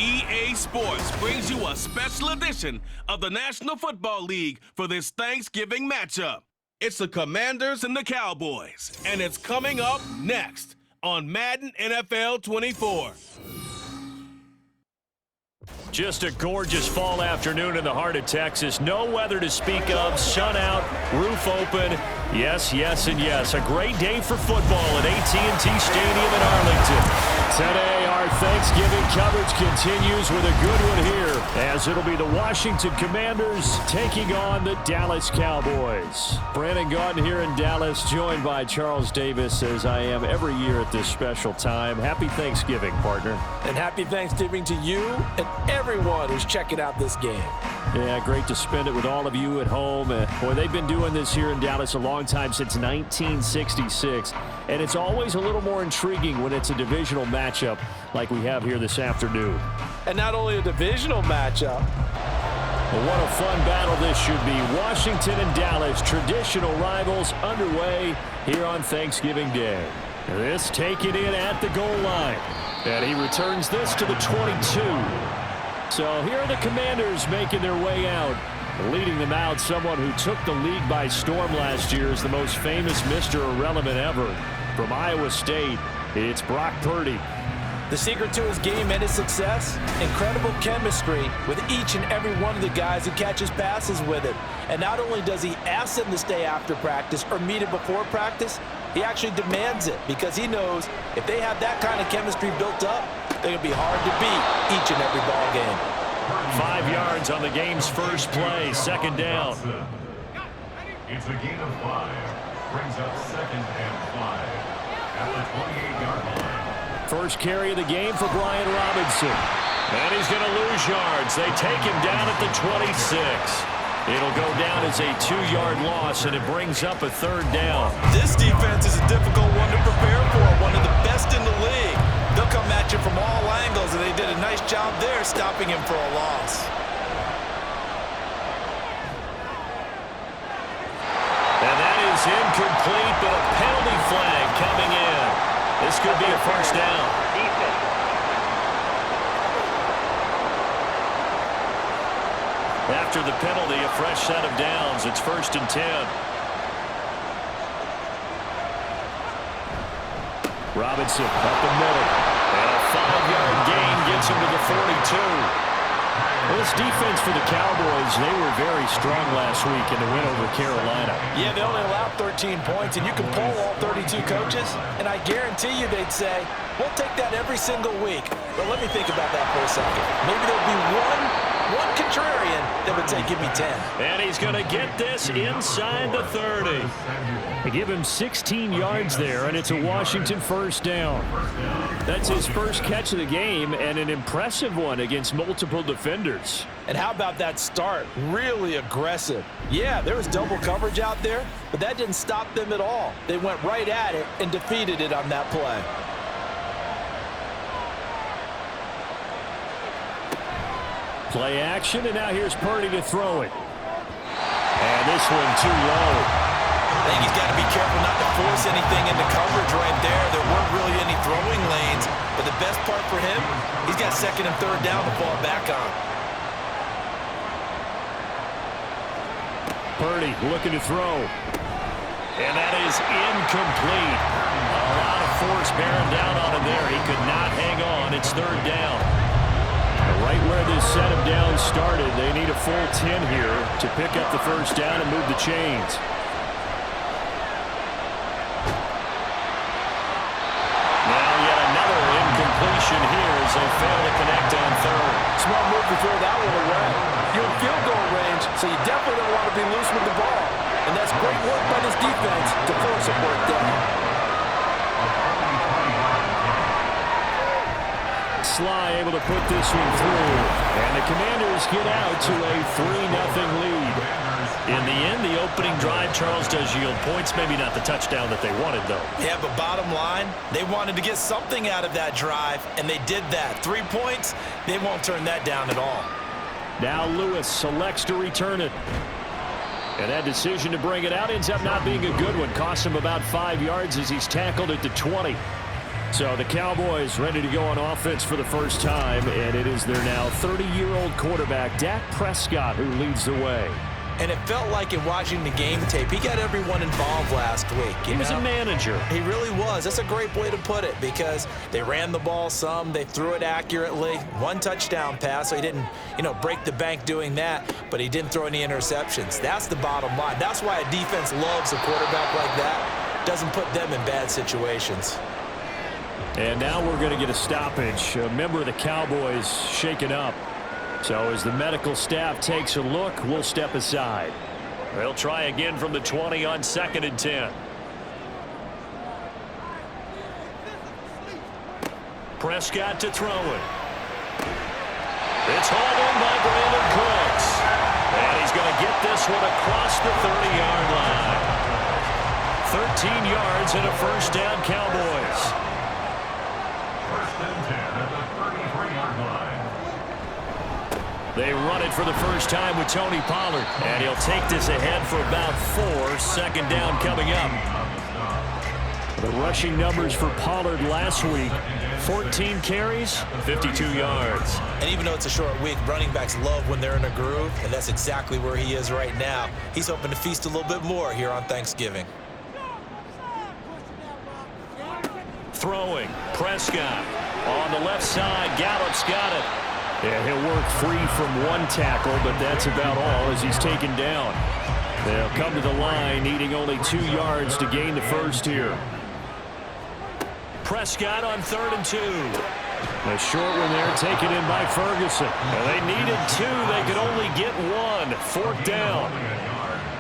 EA Sports brings you a special edition of the National Football League for this Thanksgiving matchup. It's the Commanders and the Cowboys, and it's coming up next on Madden NFL 24. Just a gorgeous fall afternoon in the heart of Texas. No weather to speak of. Sun out, roof open. Yes, yes, and yes. A great day for football at AT&T Stadium in Arlington. Today, our Thanksgiving coverage continues with a good one here, as it'll be the Washington Commanders taking on the Dallas Cowboys. Brandon Gaudin here in Dallas, joined by Charles Davis, as I am every year at this special time. Happy Thanksgiving, partner. And happy Thanksgiving to you and everyone who's checking out this game. Yeah, great to spend it with all of you at home. Boy, they've been doing this here in Dallas a long time, since 1966. And it's always a little more intriguing when it's a divisional matchup like we have here this afternoon. And not only a divisional matchup. Well, what a fun battle this should be. Washington and Dallas, traditional rivals, underway here on Thanksgiving Day. This taken in at the goal line. And he returns this to the 22. So here are the Commanders making their way out. Leading them out, someone who took the league by storm last year is the most famous Mr. Irrelevant ever. From Iowa State, it's Brock Purdy. The secret to his game and his success? Incredible chemistry with each and every one of the guys who catches passes with him. And not only does he ask them to stay after practice or meet it before practice, he actually demands it, because he knows if they have that kind of chemistry built up, they're going to be hard to beat each and every ball game. 5 yards on the game's first play, second down. It's a gain of 5. Brings up 2nd and 5 at the 28-yard line. First carry of the game for Brian Robinson. And he's going to lose yards. They take him down at the 26. It'll go down as a 2-yard loss, and it brings up a third down. This defense is a difficult one to prepare for, one of the best in the league. They'll come at you from all angles, and they did a nice job there stopping him for a loss. And that is incomplete, but a penalty flag coming in. This could be a first down. After the penalty, a fresh set of downs. It's 1st and 10. Robinson up the middle. And a 5-yard gain gets him to the 42. Well, this defense for the Cowboys, they were very strong last week in the win over Carolina. Yeah, they only allowed 13 points, and you can poll all 32 coaches, and I guarantee you they'd say, we'll take that every single week. But let me think about that for a second. Maybe there'll be one contrarian that would say, give me 10. And he's going to get this inside the 30. They give him 16 yards there, and it's a Washington first down. That's his first catch of the game, and an impressive one against multiple defenders. And how about that start? Really aggressive. Yeah, there was double coverage out there, but that didn't stop them at all. They went right at it and defeated it on that play. Play action, and now here's Purdy to throw it. And this one too low. I think he's got to be careful not to force anything into coverage right there. There weren't really any throwing lanes, but the best part for him, he's got 2nd and 3rd down to fall back on. Purdy looking to throw. And that is incomplete. A lot of force bearing down on him there. He could not hang on. It's 3rd down. Right where this set of downs started, they need a full 10 here to pick up the first down and move the chains. Now yet another incompletion here as they fail to connect on 3rd. Smart move to throw that one away. You're in field goal range, so you definitely don't want to be loose with the ball. And that's great work by this defense to force a fourth down. Sly able to put this one through, and the Commanders get out to a 3-0 lead. In the end, the opening drive, Charles, does yield points. Maybe not the touchdown that they wanted, though. Yeah, but bottom line, they wanted to get something out of that drive, and they did that. 3 points, they won't turn that down at all. Now Lewis selects to return it. And that decision to bring it out ends up not being a good one. Costs him about 5 yards as he's tackled at the 20. So the Cowboys ready to go on offense for the first time, and it is their now 30-year-old quarterback, Dak Prescott, who leads the way. And it felt like in watching the game tape, he got everyone involved last week. He was a manager. He really was. That's a great way to put it because they ran the ball some, they threw it accurately. One touchdown pass, so he didn't, break the bank doing that, but he didn't throw any interceptions. That's the bottom line. That's why a defense loves a quarterback like that. Doesn't put them in bad situations. And now we're going to get a stoppage. A member of the Cowboys shaken up. So as the medical staff takes a look, we'll step aside. They'll try again from the 20 on 2nd and 10. Prescott to throw it. It's hauled in by Brandon Cooks. And he's going to get this one across the 30-yard line. 13 yards and a first down, Cowboys. First and 10 at the 33-yard line. They run it for the first time with Tony Pollard. And he'll take this ahead for about 4. Second down coming up. The rushing numbers for Pollard last week, 14 carries, 52 yards. And even though it's a short week, running backs love when they're in a groove, and that's exactly where he is right now. He's hoping to feast a little bit more here on Thanksgiving. Throwing, Prescott. On the left side, Gallup's got it. Yeah, he'll work free from one tackle, but that's about all as he's taken down. They'll come to the line, needing only 2 yards to gain the first here. Prescott on 3rd and 2. A short one there, taken in by Ferguson. Well, they needed 2. They could only get 1. 4th down.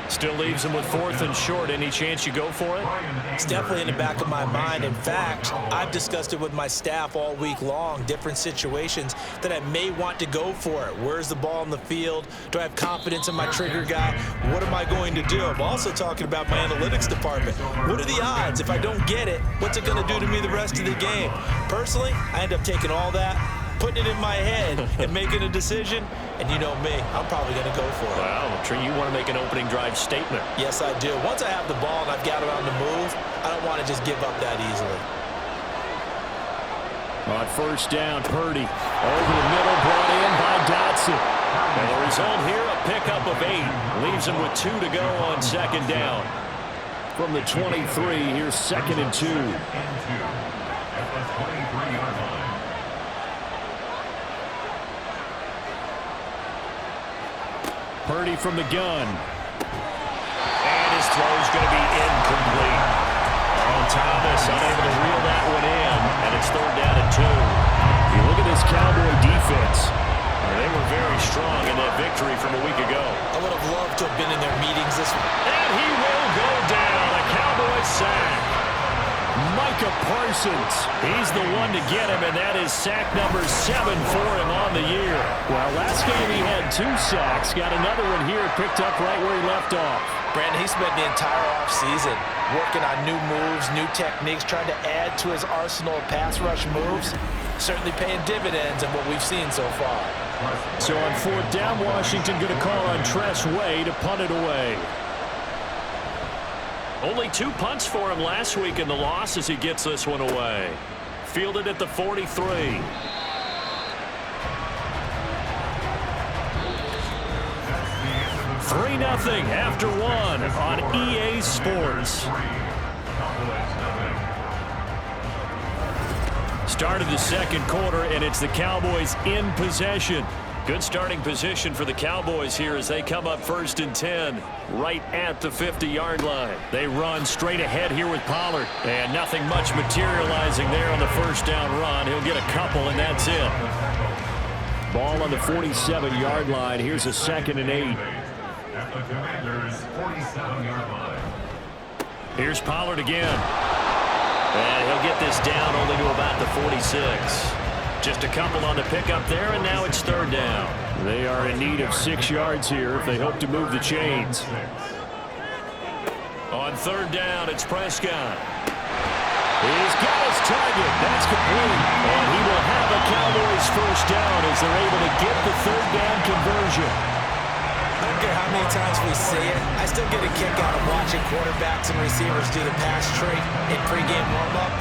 Still leaves them with 4th and short. Any chance you go for it? It's definitely in the back of my mind. In fact, I've discussed it with my staff all week long, different situations that I may want to go for it. Where's the ball in the field? Do I have confidence in my trigger guy? What am I going to do? I'm also talking about my analytics department. What are the odds? If I don't get it, what's it going to do to me the rest of the game? Personally, I end up taking all that, putting it in my head and making a decision, and you know me, I'm probably going to go for it. Wow, you want to make an opening drive statement. Yes, I do. Once I have the ball and I've got it on the move, I don't want to just give up that easily. On first down, Purdy over the middle, brought in by Dotson. And the result here, a pickup of 8. Leaves him with 2 to go on 2nd down. From the 23, here's 2nd and 2. At the 23-yard line. Purdy from the gun. And his throw's going to be incomplete. Oh, Thomas unable to reel that one in, and it's 3rd down and 2. You look at this Cowboy defense. They were very strong in that victory from a week ago. I would have loved to have been in their meetings this week. And he will go down. A Cowboy sack. Micah Parsons, he's the one to get him, and that is sack number 7 for him on the year. Well, last game he had 2 sacks. Got another one here, picked up right where he left off. Brandon, he spent the entire offseason working on new moves, new techniques, trying to add to his arsenal of pass rush moves. Certainly paying dividends in what we've seen so far. So on 4th down, Washington going to call on Tress Way to punt it away. Only 2 punts for him last week in the loss as he gets this one away. Fielded at the 43. 3-0 after 1 on EA Sports. Start of the 2nd quarter, and it's the Cowboys in possession. Good starting position for the Cowboys here as they come up 1st and 10 right at the 50-yard line. They run straight ahead here with Pollard, and nothing much materializing there on the 1st down run. He'll get a couple, and that's it. Ball on the 47-yard line. Here's a 2nd and 8. At the Commanders' 47-yard line. Here's Pollard again. And he'll get this down only to about the 46. Just a couple on the pickup there, and now it's 3rd down. They are in need of 6 yards here if they hope to move the chains. On 3rd down, it's Prescott. He's got his target. That's complete. And he will have a Cowboys 1st down as they're able to get the 3rd down conversion. I don't care how many times we see it, I still get a kick out of watching quarterbacks and receivers do the pass tree in pregame warm-up.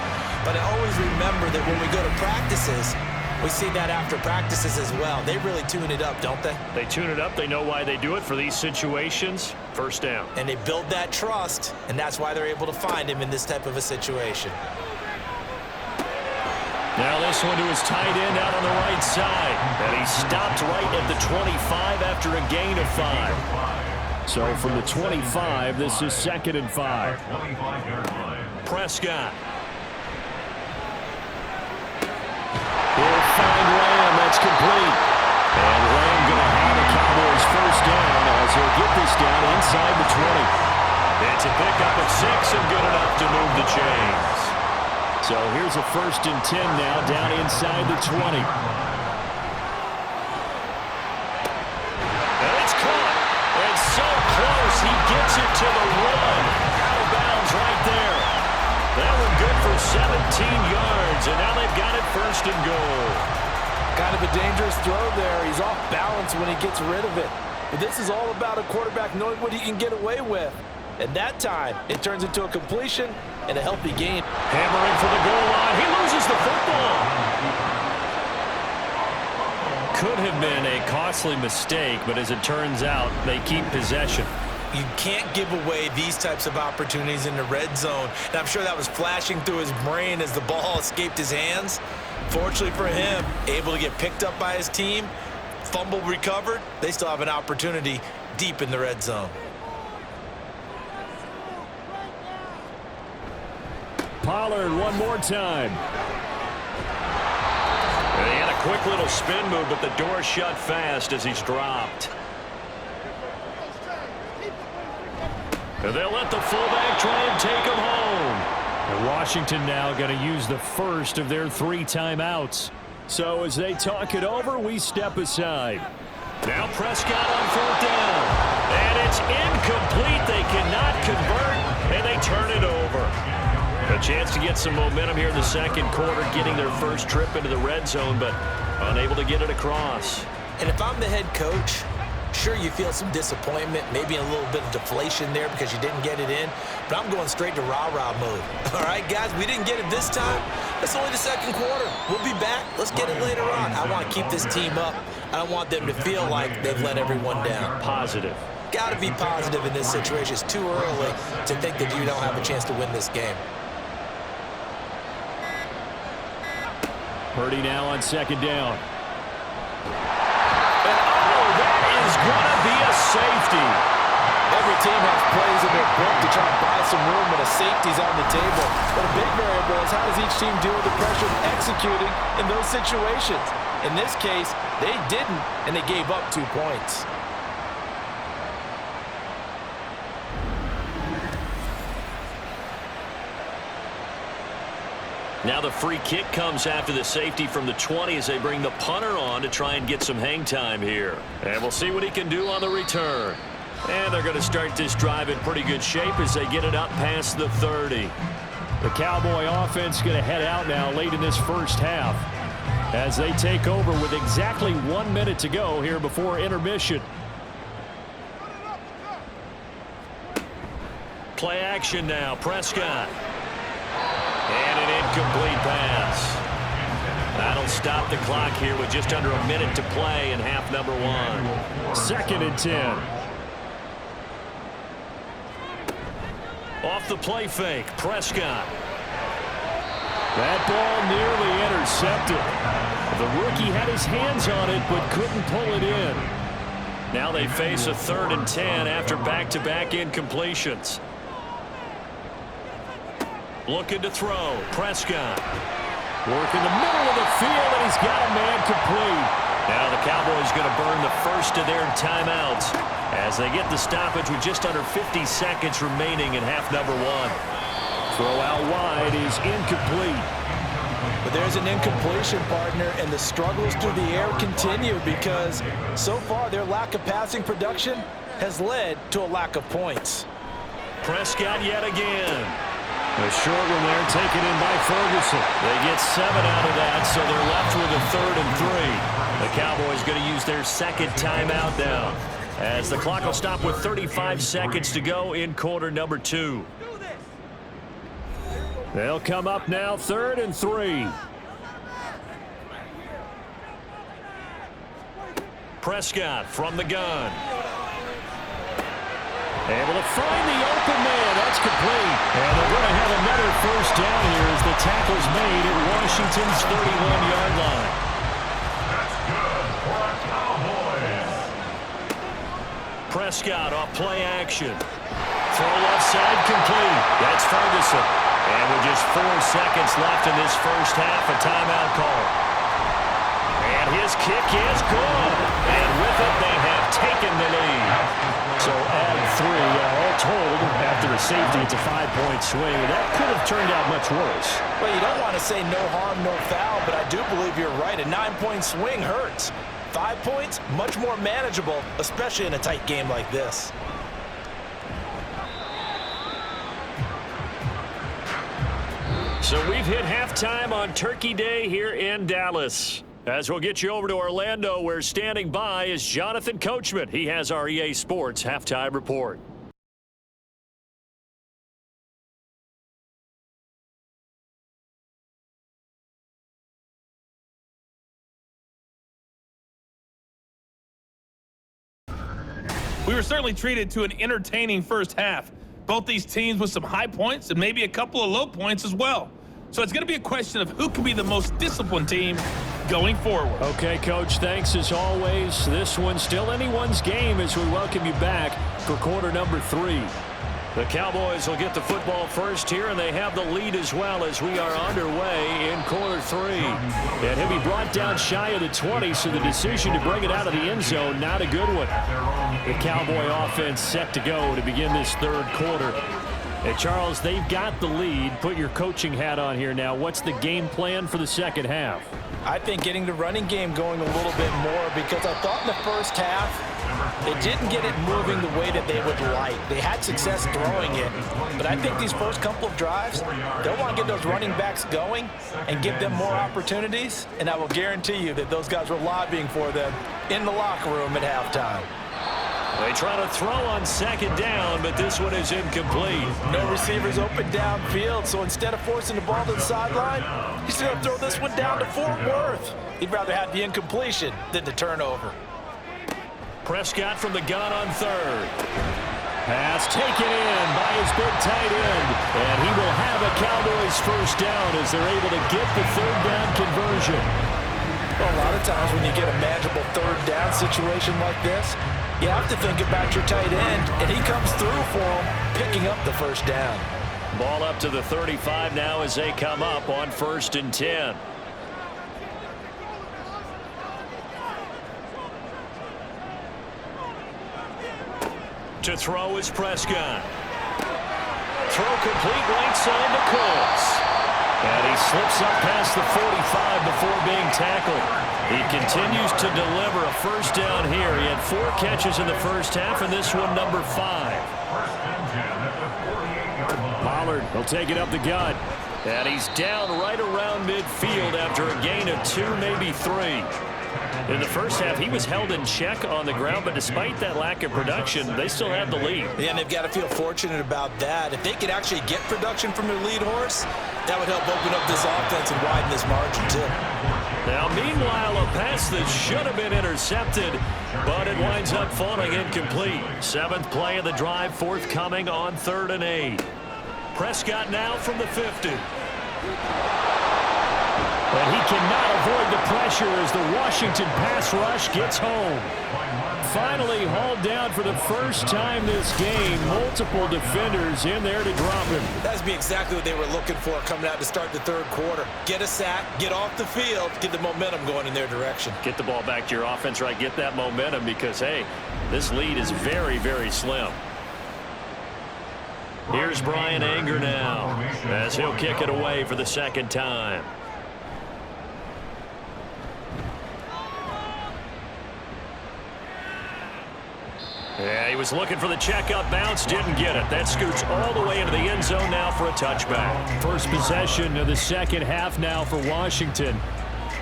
But I always remember that when we go to practices, we see that after practices as well. They really tune it up, don't they? They tune it up. They know why they do it for these situations. First down. And they build that trust, and that's why they're able to find him in this type of a situation. Now this one to his tight end out on the right side. And he stopped right at the 25 after a gain of 5. So from the 25, this is 2nd and 5. Prescott. He'll find Lamb. That's complete. And Lamb going to have the Cowboys first down as he'll get this down inside the 20. It's a pickup of 6 and good enough to move the chains. So here's a 1st and 10 now down inside the 20. And it's caught. And so close. He gets it to the 1. Out of bounds right there. That one good for 17 yards. And now they've got it 1st and goal. Kind of a dangerous throw there. He's off balance when he gets rid of it. But this is all about a quarterback knowing what he can get away with. And that time, it turns into a completion and a healthy gain. Hammering for the goal line. He loses the football. Could have been a costly mistake, but as it turns out, they keep possession. You can't give away these types of opportunities in the red zone. And I'm sure that was flashing through his brain as the ball escaped his hands. Fortunately for him, able to get picked up by his team, fumble recovered. They still have an opportunity deep in the red zone. Pollard one more time. And he had a quick little spin move, but the door shut fast as he's dropped. And they'll let the fullback try and take him home. And Washington now going to use the first of their 3 timeouts. So as they talk it over, we step aside. Now Prescott on 4th down. And it's incomplete. They cannot convert, and they turn it over. A chance to get some momentum here in the 2nd quarter, getting their first trip into the red zone, but unable to get it across. And if I'm the head coach, sure, you feel some disappointment, maybe a little bit of deflation there because you didn't get it in, but I'm going straight to rah-rah mode. All right, guys, we didn't get it this time. It's only the 2nd quarter. We'll be back. Let's get it later on. I want to keep this team up. I don't want them to feel like they've let everyone down. Positive. Got to be positive in this situation. It's too early to think that you don't have a chance to win this game. Purdy now on 2nd down. And that is going to be a safety. Every team has plays in their book to try and buy some room, but a safety's on the table. But a big variable is how does each team deal with the pressure of executing in those situations? In this case, they didn't, and they gave up 2 points. Now the free kick comes after the safety from the 20 as they bring the punter on to try and get some hang time here. And we'll see what he can do on the return. And they're going to start this drive in pretty good shape as they get it up past the 30. The Cowboy offense going to head out now late in this first half as they take over with exactly 1 minute to go here before intermission. Play action now. Prescott. And an incomplete pass. That'll stop the clock here with just under a minute to play in half number 1. 2nd and 10. Off the play fake, Prescott. That ball nearly intercepted. The rookie had his hands on it but couldn't pull it in. Now they face a 3rd and 10 after back-to-back incompletions. Looking to throw. Prescott. Working the middle of the field, and he's got a man complete. Now the Cowboys going to burn the first of their timeouts as they get the stoppage with just under 50 seconds remaining in half number 1. Throw out wide is incomplete. But there's an incompletion, partner, and the struggles through the air continue because so far their lack of passing production has led to a lack of points. Prescott yet again. A short one there taken in by Ferguson. They get 7 out of that, so they're left with a 3rd and 3. The Cowboys going to use their 2nd timeout now as the clock will stop with 35 seconds to go in quarter number 2. They'll come up now, 3rd and 3. Prescott from the gun. Able to find the open man. That's complete. And they're going to have another first down here as the tackle's made at Washington's 31-yard line. That's good for our Cowboys. Prescott off play action. Throw left side complete. That's Ferguson. And with just 4 seconds left in this first half, a timeout call. And his kick is good. And with it, they have taken the lead. So add 3. All told, after the safety, it's a 5-point swing. That could have turned out much worse. Well, you don't want to say no harm, no foul, but I do believe you're right. A 9-point swing hurts. 5 points, much more manageable, especially in a tight game like this. So we've hit halftime on Turkey Day here in Dallas. As we'll get you over to Orlando, where standing by is Jonathan Coachman. He has our EA Sports halftime report. We were certainly treated to an entertaining first half. Both these teams with some high points and maybe a couple of low points as well. So it's going to be a question of who can be the most disciplined team going forward. Okay, Coach, thanks as always. This one's still anyone's game as we welcome you back for quarter number 3. The Cowboys will get the football first here, and they have the lead as well as we are underway in quarter 3. And he'll be brought down shy of the 20, so the decision to bring it out of the end zone, not a good one. The Cowboy offense set to go to begin this third quarter. And Charles, they've got the lead. Put your coaching hat on here now. What's the game plan for the second half? I think getting the running game going a little bit more, because I thought in the first half they didn't get it moving the way that they would like. They had success throwing it, but I think these first couple of drives, they'll want to get those running backs going and give them more opportunities, and I will guarantee you that those guys were lobbying for them in the locker room at halftime. They try to throw on second down, but this one is incomplete. No receivers open downfield, so instead of forcing the ball to the sideline, he's going to throw this one down to Fort Worth. He'd rather have the incompletion than the turnover. Prescott from the gun on third. Pass taken in by his big tight end, and he will have a Cowboys first down as they're able to get the third down conversion. Well, a lot of times when you get a manageable third down situation like this, you have to think about your tight end, and he comes through for him, picking up the first down. Ball up to the 35 now as they come up on 1st and 10. To throw is Prescott. Throw complete right side to Colts. And he slips up past the 45 before being tackled. He continues to deliver a first down here. He had 4 catches in the first half, and this one number 5. Pollard will take it up the gut. And he's down right around midfield after a gain of 2, maybe 3. In the first half, he was held in check on the ground, but despite that lack of production, they still had the lead. Yeah, and they've got to feel fortunate about that. If they could actually get production from their lead horse, that would help open up this offense and widen this margin, too. Now, meanwhile, a pass that should have been intercepted, but it winds up falling incomplete. 7th play of the drive, forthcoming on 3rd and 8. Prescott now from the 50. And he cannot avoid the pressure as the Washington pass rush gets home. Finally hauled down for the first time this game. Multiple defenders in there to drop him. That'd be exactly what they were looking for coming out to start the third quarter. Get a sack, get off the field, get the momentum going in their direction. Get the ball back to your offense, right? Get that momentum because, hey, this lead is very, very slim. Here's Brian Anger now as he'll kick it away for the second time. Yeah, he was looking for the checkup bounce, didn't get it. That scoots all the way into the end zone now for a touchback. First possession of the second half now for Washington.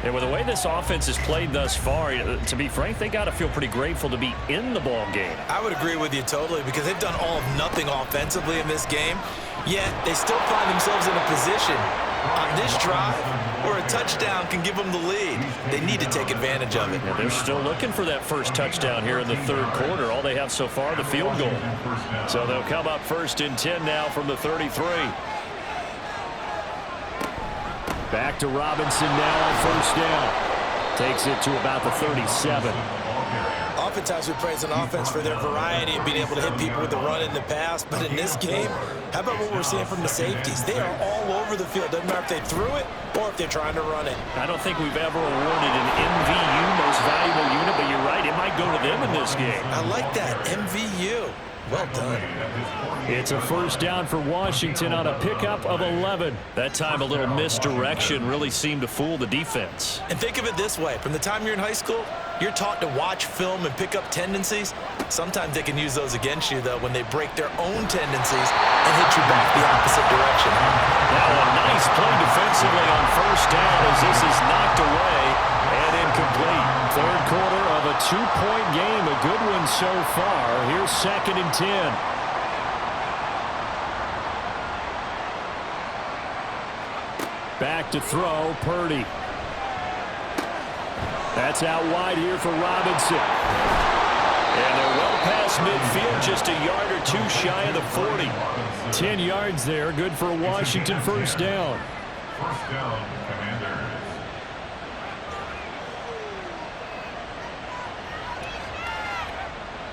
And with the way this offense has played thus far, to be frank, they got to feel pretty grateful to be in the ball game. I would agree with you totally because they've done all of nothing offensively in this game, yet they still find themselves in a position on this drive where a touchdown can give them the lead. They need to take advantage of it. Yeah, they're still looking for that first touchdown here in the third quarter. All they have so far, the field goal. So they'll come up 1st and 10 now from the 33. Back to Robinson now on 1st down. Takes it to about the 37. Oftentimes we praise an offense for their variety and being able to hit people with the run in the pass, but in this game, how about what we're seeing from the safeties? They are all over the field. Doesn't matter if they threw it or if they're trying to run it. I don't think we've ever awarded an MVU, most valuable unit, but you're right, it might go to them in this game. I like that, MVU. Well done. It's a 1st down for Washington on a pickup of 11. That time a little misdirection really seemed to fool the defense. And think of it this way. From the time you're in high school, you're taught to watch film and pick up tendencies. Sometimes they can use those against you, though, when they break their own tendencies and hit you back the opposite direction. Now a nice play defensively on 1st down as this is knocked away and incomplete. Third quarter of a 2-point game. A good one so far. Here's 2nd and 10. Back to throw, Purdy. That's out wide here for Robinson. And they're well past midfield, just a yard or two shy of the 40. 10 yards there, good for a Washington 1st down. 1st down, Commanders.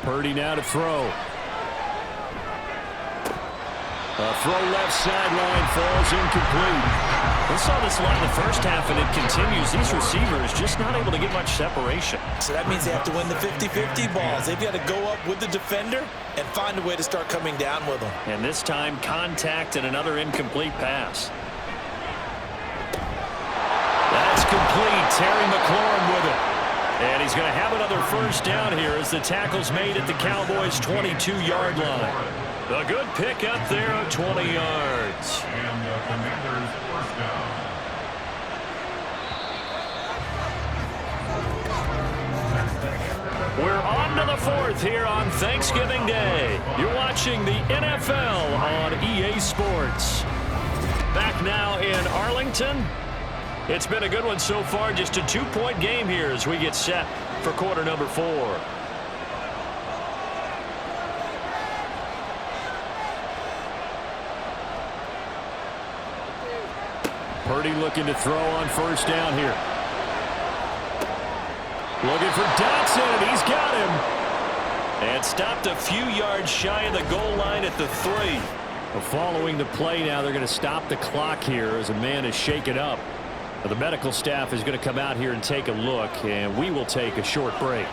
Purdy now to throw. A throw left sideline falls incomplete. We saw this a lot in the first half, and it continues. These receivers just not able to get much separation. So that means they have to win the 50-50 balls. They've got to go up with the defender and find a way to start coming down with them. And this time, contact and another incomplete pass. That's complete. Terry McLaurin with it. And he's going to have another 1st down here as the tackle's made at the Cowboys' 22-yard line. A good pick up there of 20 yards. And the Commanders' 1st down. We're on to the 4th here on Thanksgiving Day. You're watching the NFL on EA Sports. Back now in Arlington. It's been a good one so far. Just a 2-point game here as we get set for quarter number 4. Purdy looking to throw on 1st down here. Looking for Dotson, and he's got him. And stopped a few yards shy of the goal line at the 3. Well, following the play now, they're going to stop the clock here as a man is shaken up. The medical staff is going to come out here and take a look, and we will take a short break.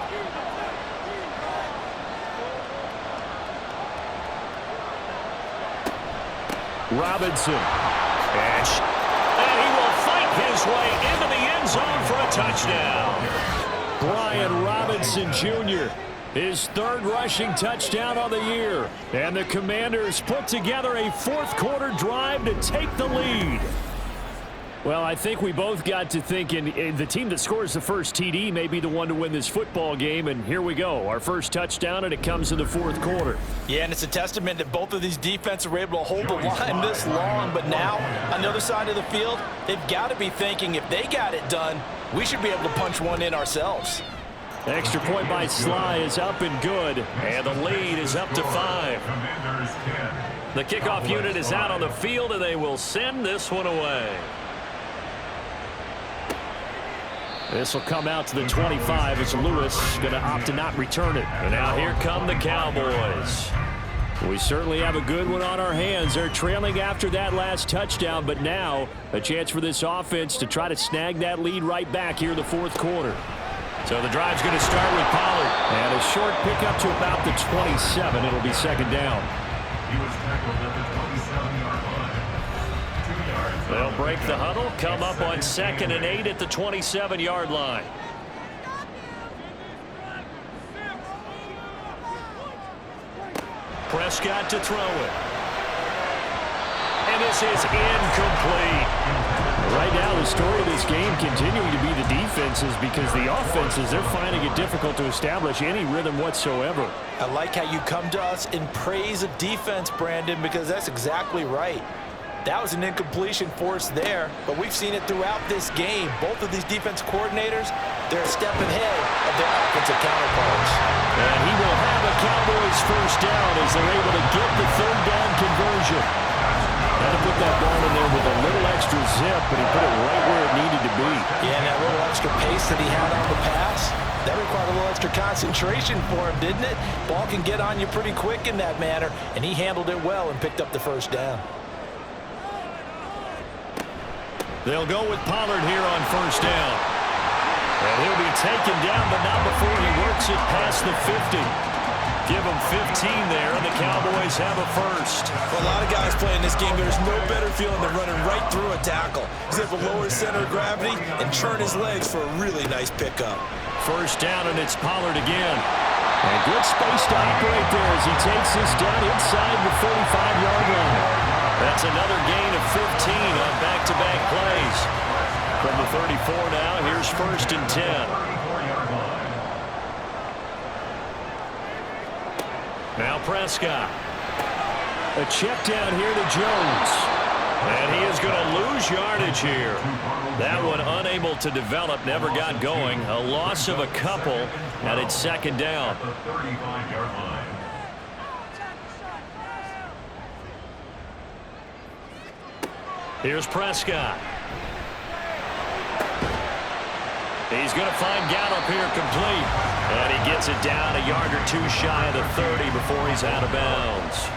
Robinson. And he will fight his way into the end zone for a touchdown. Brian Robinson Jr., his 3rd rushing touchdown on the year. And the Commanders put together a 4th quarter drive to take the lead. Well, I think we both got to thinking the team that scores the first TD may be the one to win this football game, and here we go. Our first touchdown, and it comes in the 4th quarter. Yeah, and it's a testament that both of these defenses were able to hold the line this long, but now, on the other side of the field, they've got to be thinking if they got it done, we should be able to punch one in ourselves. Extra point by Sly is up and good, and the lead is up to 5. Commanders 10. The kickoff unit is out on the field, and they will send this one away. This will come out to the 25 as Lewis going to opt to not return it. And now here come the Cowboys. We certainly have a good one on our hands. They're trailing after that last touchdown, but now a chance for this offense to try to snag that lead right back here in the 4th quarter. So the drive's going to start with Pollard. And a short pickup to about the 27. It'll be 2nd down. He was tackled at the 27-yard line. 2 yards. They'll break the huddle, come up on 2nd and 8 at the 27-yard line. Prescott to throw it. And this is incomplete. Right now, the story of this game continuing to be the defenses, because the offenses, they're finding it difficult to establish any rhythm whatsoever. I like how you come to us in praise of defense, Brandon, because that's exactly right. That was an incompletion forced there, but we've seen it throughout this game. Both of these defense coordinators, they're a step ahead of their offensive counterparts. And he will have a Cowboys first down as they're able to get the third down conversion. Had to put that ball in there with a little extra zip, but he put it right where it needed to be. Yeah, and that little extra pace that he had on the pass, that required a little extra concentration for him, didn't it? Ball can get on you pretty quick in that manner, and he handled it well and picked up the first down. They'll go with Pollard here on first down. And he'll be taken down, but not before he works it past the 50. Give him 15 there, and the Cowboys have a first. For a lot of guys playing this game, there's no better feeling than running right through a tackle. He's able to lower his center of gravity and turn his legs for a really nice pickup. First down, and it's Pollard again. And good space to operate there as he takes this down inside the 45-yard line. That's another gain of 15 on back-to-back plays. From the 34 now, here's first and 10. Now Prescott. A check down here to Jones. And he is going to lose yardage here. That one unable to develop, never got going. A loss of a couple, and it's second down. Here's Prescott. He's going to find Gallup here complete. And he gets it down a yard or two shy of the 30 before he's out of bounds.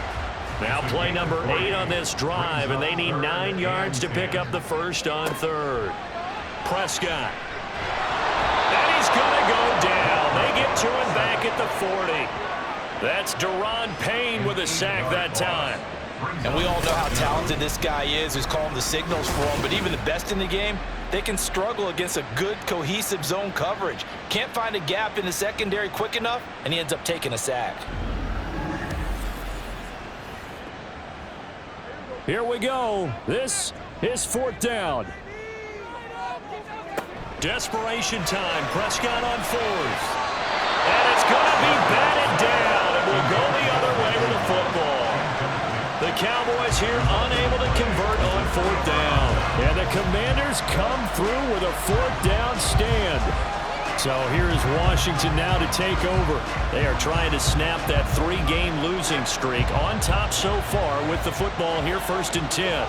Now play number 8 on this drive, and they need 9 yards to pick up the first on third. Prescott. And he's going to go down. They get to him back at the 40. That's Daron Payne with a sack that time. And we all know how talented this guy is, who's calling the signals for him. But even the best in the game, they can struggle against a good, cohesive zone coverage. Can't find a gap in the secondary quick enough, and he ends up taking a sack. Here we go. This is fourth down. Desperation time. Prescott on fourth. And it's going to be batted down. And we'll go the other way with the football. The Cowboys here unable to convert on fourth down. And the Commanders come through with a fourth down stand. So here is Washington now to take over. They are trying to snap that 3-game losing streak. On top so far with the football here, first and 10.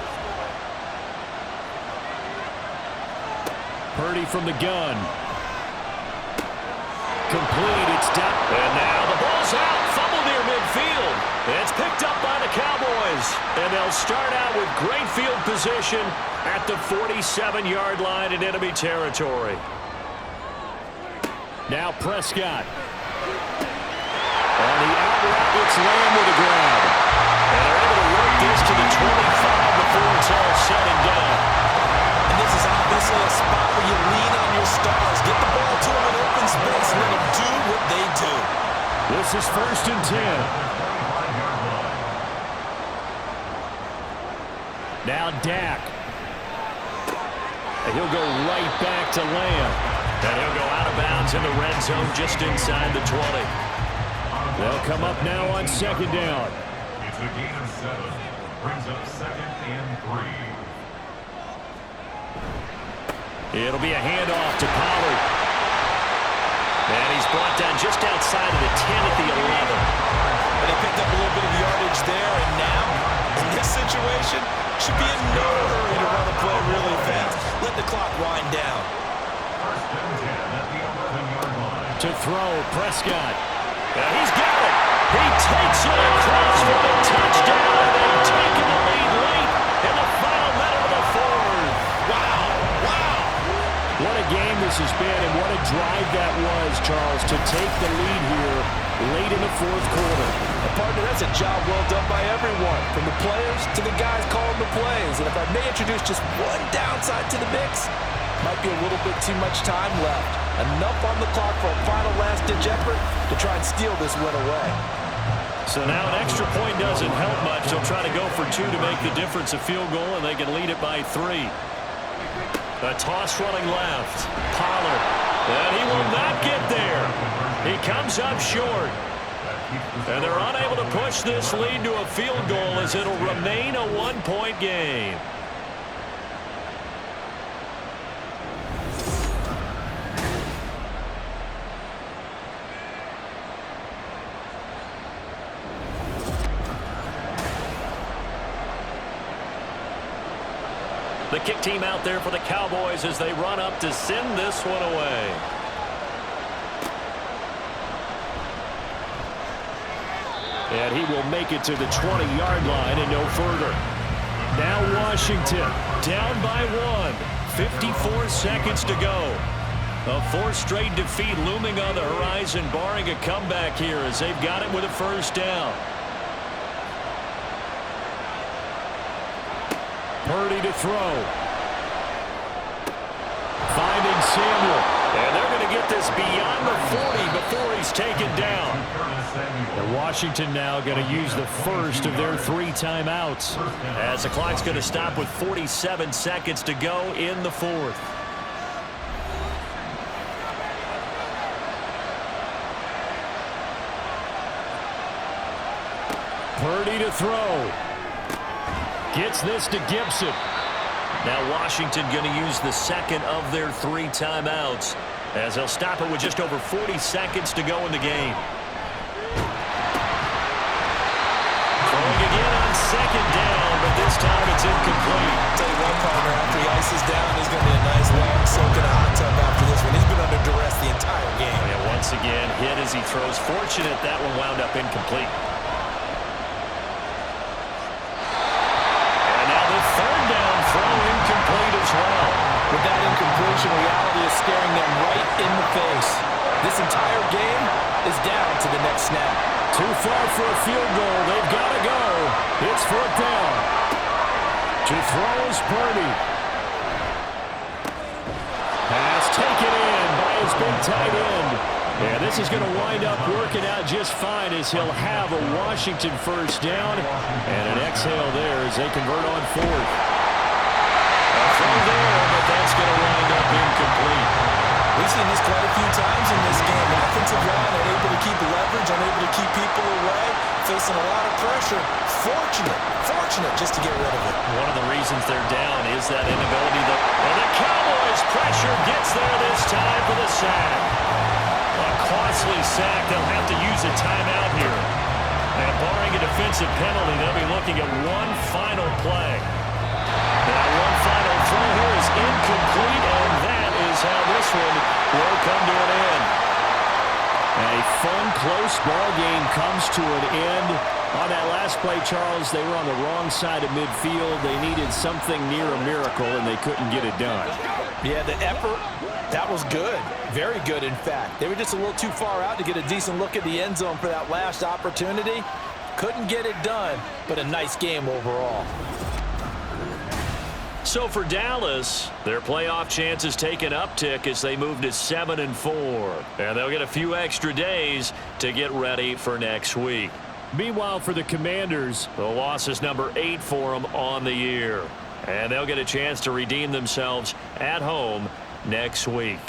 Purdy from the gun. Complete, it's down. And now the ball's out. Fumble near midfield. It's picked up by the Cowboys. And they'll start out with great field position at the 47-yard line in enemy territory. Now Prescott. On the out route, it's Lamb with a grab. And they're able to work this to the 25 before it's all said and done. And this is obviously a spot where you lean on your stars. Get the ball to them in open space and let them do what they do. This is first and 10. Now Dak. And he'll go right back to Lamb. And he'll go out of bounds in the red zone just inside the 20. They'll come up now on second down. It's a gain of 7. Brings up second and 3. It'll be a handoff to Pollard. And he's brought down just outside of the 10 at the 11. But he picked up a little bit of yardage there, and now, in this situation, should be in no hurry to run the play really fast. Let the clock wind down. First and 10 at the 11-yard line. To throw, Prescott. And he's got it. He takes it across for the touchdown, and they've taken the lead late in the final minute of the fourth. Wow, wow. What a game this has been, and what a drive that was, Charles, to take the lead here late in the fourth quarter. Partner, that's a job well done by everyone, from the players to the guys calling the plays. And if I may introduce just one downside to the mix, might be a little bit too much time left. Enough on the clock for a final last-ditch effort to try and steal this win away. So now an extra point doesn't help much. They'll try to go for 2 to make the difference a field goal, and they can lead it by 3. A toss running left. Pollard. And he will not get there. He comes up short. And they're unable to push this lead to a field goal as it'll remain a one-point game. The kick team out there for the Cowboys as they run up to send this one away. And he will make it to the 20-yard line and no further. Now Washington down by 1. 54 seconds to go. A fourth straight defeat looming on the horizon, barring a comeback here as they've got it with a first down. Purdy to throw. Finding Samuel. And they're going to get this beyond the 40 before he's taken down. And Washington now going to use the first of their 3 timeouts. As the clock's going to stop with 47 seconds to go in the fourth. Purdy to throw. Gets this to Gibson. Now Washington going to use the second of their 3 timeouts as they'll stop it with just over 40 seconds to go in the game. Throwing again on second down, but this time it's incomplete. I'll tell you what, partner, after he ices down, he's going to be a nice long soak in a hot tub after this one. He's been under duress the entire game. And once again, hit as he throws. Fortunate that one wound up incomplete. Incomplete as well. With that incompletion, reality is staring them right in the face. This entire game is down to the next snap. Too far for a field goal. They've got to go. It's 4th down. To throw is Purdy. Pass taken in by his big tight end. And this is going to wind up working out just fine as he'll have a Washington first down. And an exhale there as they convert on 4th. From there, but that's going to wind up incomplete. We've seen this quite a few times in this game. Offensive line unable to keep leverage, unable to keep people away, facing a lot of pressure. Fortunate just to get rid of it. One of the reasons they're down is that inability to... And the Cowboys pressure gets there this time for the sack. A costly sack. They'll have to use a timeout here. And barring a defensive penalty, they'll be looking at one final play. Now one final throw here is incomplete, and that is how this one will come to an end. A fun, close ball game comes to an end. On that last play, Charles, they were on the wrong side of midfield. They needed something near a miracle, and they couldn't get it done. Yeah, the effort, that was good. Very good, in fact. They were just a little too far out to get a decent look at the end zone for that last opportunity. Couldn't get it done, but a nice game overall. So for Dallas, their playoff chances take an uptick as they move to 7-4. And they'll get a few extra days to get ready for next week. Meanwhile, for the Commanders, the loss is number 8 for them on the year. And they'll get a chance to redeem themselves at home next week.